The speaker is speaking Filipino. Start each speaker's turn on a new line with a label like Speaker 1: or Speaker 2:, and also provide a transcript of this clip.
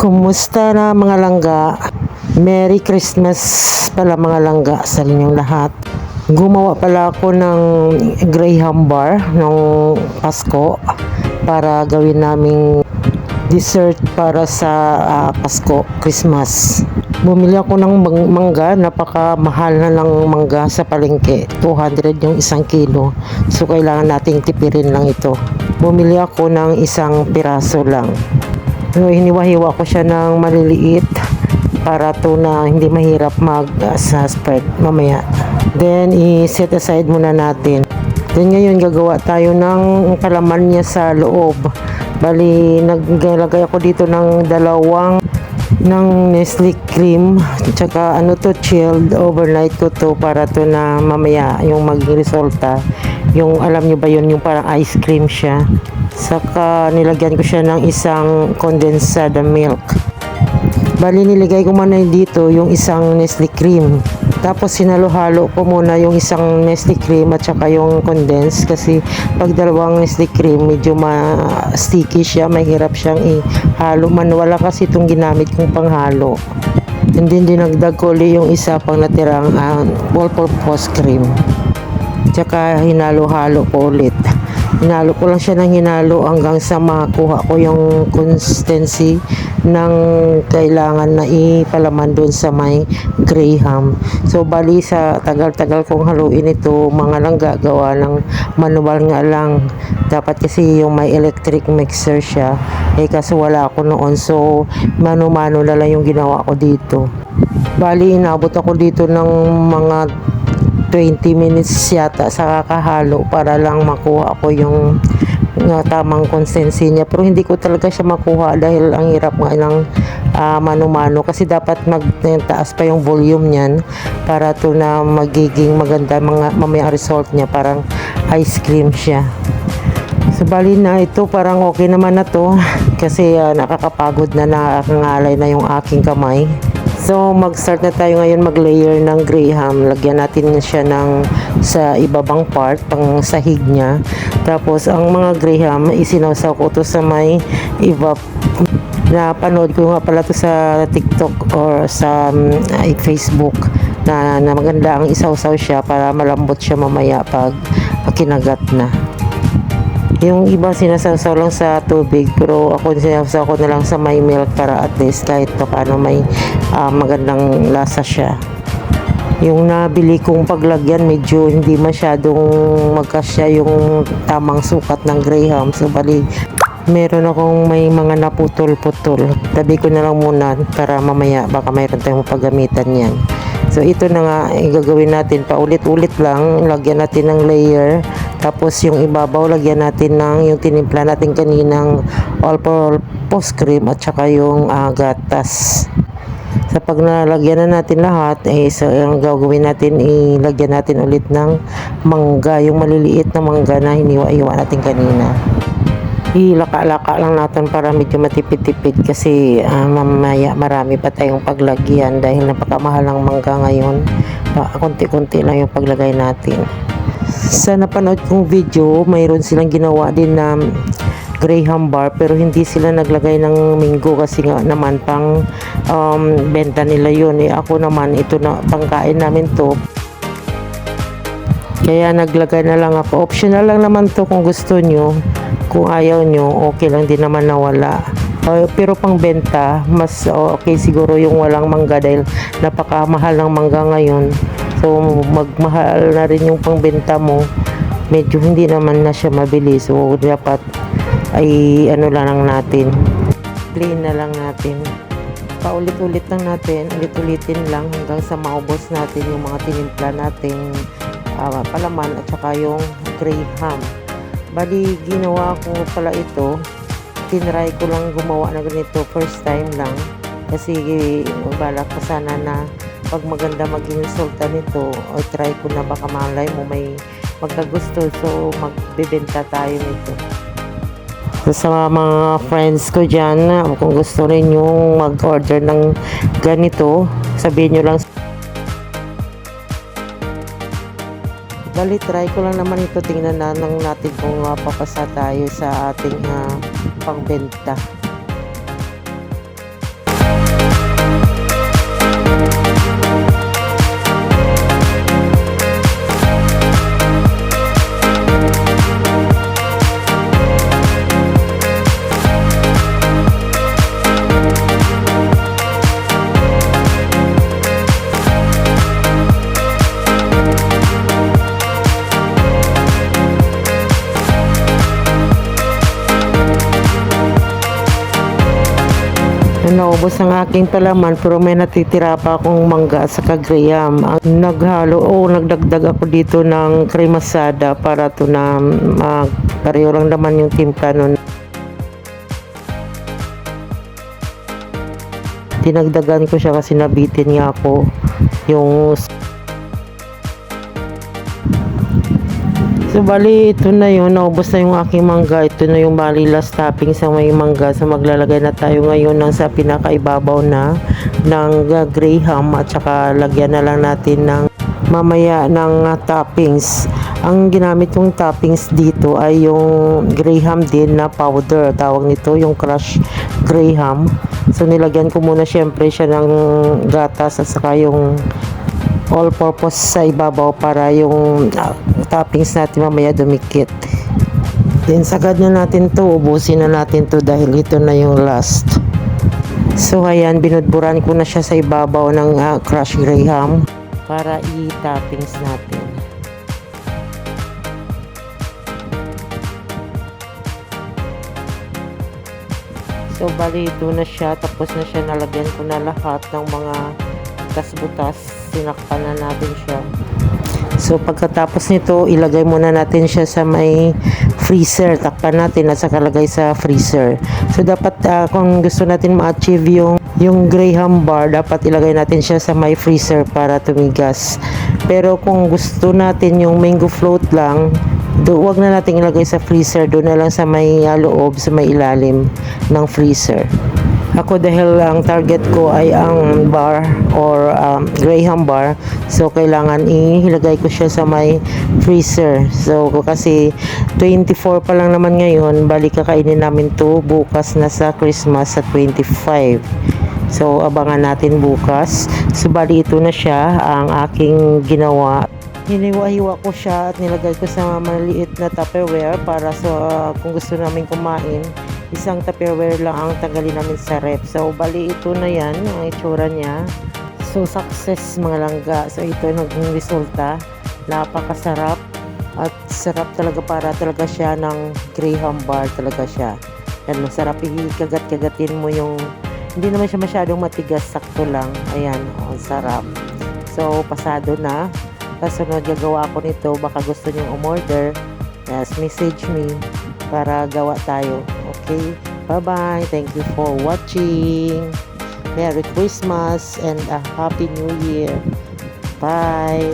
Speaker 1: Kumusta na mga langga? Merry Christmas pala mga langga sa inyong lahat. Gumawa pala ako ng Graham bar ng Pasko para gawin naming dessert para sa Pasko, Christmas. Bumili ako ng mangga, napakamahal na ng mangga sa palengke. 200 yung isang kilo. So kailangan nating tipirin lang ito. Bumili ako ng isang piraso lang. So, hiniwa-hiwa ko siya ng maliliit para to na hindi mahirap sa spread mamaya. Then, i-set aside muna natin. Then, ngayon gagawa tayo ng kalaman niya sa loob. Bali, naglagay ako dito ng dalawang ng Nestle cream. Tsaka ano to, chilled overnight ko to para to na mamaya yung maging resulta. Yung alam nyo ba yun, yung parang ice cream siya. Saka nilagyan ko siya ng isang condensed milk. Bali nilagay ko muna dito yung isang Nestle cream. Tapos sinalo-halo ko muna yung isang Nestle cream at saka yung condensed kasi pag dalawang Nestle cream medyo sticky siya, mahirap siyang ihalo. Wala kasi itong ginamit kong panghalo. And then dinagdag ko ulit yung isa pang natirang all-purpose cream. Tsaka hinalo-halo ko ulit. Hinalo ko lang siya ng hinalo hanggang sa makuha ko yung consistency ng kailangan na ipalaman doon sa may Graham. So bali sa tagal-tagal kong haluin ito mga langga, gawa ng manual nga lang. Dapat kasi yung may electric mixer siya. Kaso wala ako noon. So mano-mano na lang yung ginawa ko dito. Bali inabot ako dito ng mga 20 minutes yata sa kakahalo para lang makuha ko yung tamang consistency niya. Pero hindi ko talaga siya makuha dahil ang hirap nga ng mano-mano kasi dapat magtaas pa yung volume niyan para to na magiging maganda mamaya result niya, parang ice cream siya. So bali na ito, parang okay naman na to kasi nakakapagod na, nakangalay na yung aking kamay. So mag-start na tayo ngayon mag-layer ng Graham. Lagyan natin siya sa ibabang part, pang sahig niya. Tapos ang mga Graham, isinawsaw ko to sa may napanood ko nga pala to sa TikTok or sa Facebook na maganda ang isawsaw siya para malambot siya mamaya pag kinagat na. Yung iba sinasawsaw lang sa tubig, pero ako sinasawsaw ko na lang sa may milk para at least kahit pa paano may magandang lasa siya. Yung nabili kong paglagyan medyo hindi masyadong magkasya yung tamang sukat ng Graham. So bali meron akong may mga naputol-putol. Tabi ko na lang muna para mamaya baka mayroon tayong paggamitan yan. So ito na nga gagawin natin, paulit-ulit lang, lagyan natin ng layer. Tapos yung ibabaw lagyan natin ng yung tinimpla natin kaninang all-purpose cream at saka yung gatas. Sa pag nalagyan na natin lahat, so ang gagawin natin, ilagyan natin ulit ng mangga, yung maliliit na mangga na hiniwa-hiwa natin kanina. Ilaka-laka lang natin para medyo matipid-tipid kasi mamaya marami pa tayong paglagyan dahil napakamahal ng mangga ngayon. Konti-konti lang yung paglagay natin. Sa napanood kong video, mayroon silang ginawa din na Graham bar pero hindi sila naglagay ng mango kasi nga naman pang benta nila yun. Ako naman ito na pangkain namin to. Kaya naglagay na lang ako. Optional lang naman to kung gusto nyo. Kung ayaw nyo, okay lang din naman na wala. Pero pang benta, mas okay siguro yung walang mangga dahil napakamahal ng mangga ngayon. So magmahal na rin yung pangbenta mo. Medyo hindi naman na siya mabili. So dapat ay ano lang natin. Plain na lang natin. Paulit-ulit lang natin. Ulit-ulitin lang hanggang sa maubos natin yung mga tinimpla nating palaman at saka yung Graham. Bali, ginawa ko pala ito. Tinry ko lang gumawa na ganito. First time lang. Kasi balak ko sana na pag maganda maging resulta nito, o try ko na baka malay mo may magkagusto. So, magbebenta tayo nito. So, sa mga friends ko dyan, kung gusto rin yung mag-order ng ganito, sabihin nyo lang. Bali, try ko lang naman ito. Tingnan na lang natin kung papasa tayo sa ating pangbenta. Naubos ang aking palaman pero may natitira pa akong mangga sa Graham. Nagdagdag ako dito ng kremasada para to na pareho lang naman yung timpla nun. Dinagdagan ko siya kasi nabitin niya ako yung. So bali ito na yun, naubos na yung aking mangga. Ito na yung bali last topping sa may mangga. So maglalagay na tayo ngayon ng sa pinakaibabaw na ng Graham at saka lagyan na lang natin ng mamaya ng toppings. Ang ginamit kong toppings dito ay yung Graham din na powder, tawag nito yung crushed Graham. So nilagyan ko muna syempre siya ng gatas at saka yung all-purpose sa ibabaw para yung toppings natin mamaya dumikit. Then sagad na natin to, ubusin na natin to dahil ito na yung last. So ayan, binudburan ko na siya sa ibabaw ng crushed Graham para i-toppings natin. So bali ito na siya, tapos na siya, nalagyan ko na lahat ng mga butas-butas, sinakpan na natin siya. So pagkatapos nito, ilagay muna natin siya sa may freezer, takpan natin at saka lagay sa freezer. So dapat kung gusto natin ma-achieve yung Graham bar, dapat ilagay natin siya sa may freezer para tumigas. Pero kung gusto natin yung mango float lang, wag na natin ilagay sa freezer, doon na lang sa may loob, sa may ilalim ng freezer. Ako dahil ang target ko ay ang bar or Graham bar, so kailangan ilagay ko siya sa may freezer. So kasi 24 pa lang naman ngayon, balik kakainin namin to bukas na sa Christmas sa 25. So abangan natin bukas. So bali ito na siya ang aking ginawa. Hiniwa-hiwa ko siya at nilagay ko sa maliit na Tupperware para kung gusto namin kumain, isang Tupperware lang ang tanggalin namin sa ref. So bali ito na yan ang itsura niya. So success mga langga. So ito naging resulta, napakasarap at sarap talaga, para talaga siya ng Graham bar talaga siya. Yan, masarap, ikagat-kagatin mo yung, hindi naman siya masyadong matigas, sakto lang. Ayan, ang sarap. So pasado na. Kasunod gagawa ko nito, baka gusto nyong umorder, yes, message me para gawa tayo. Okay, bye bye, thank you for watching. Merry Christmas and a Happy New Year. Bye.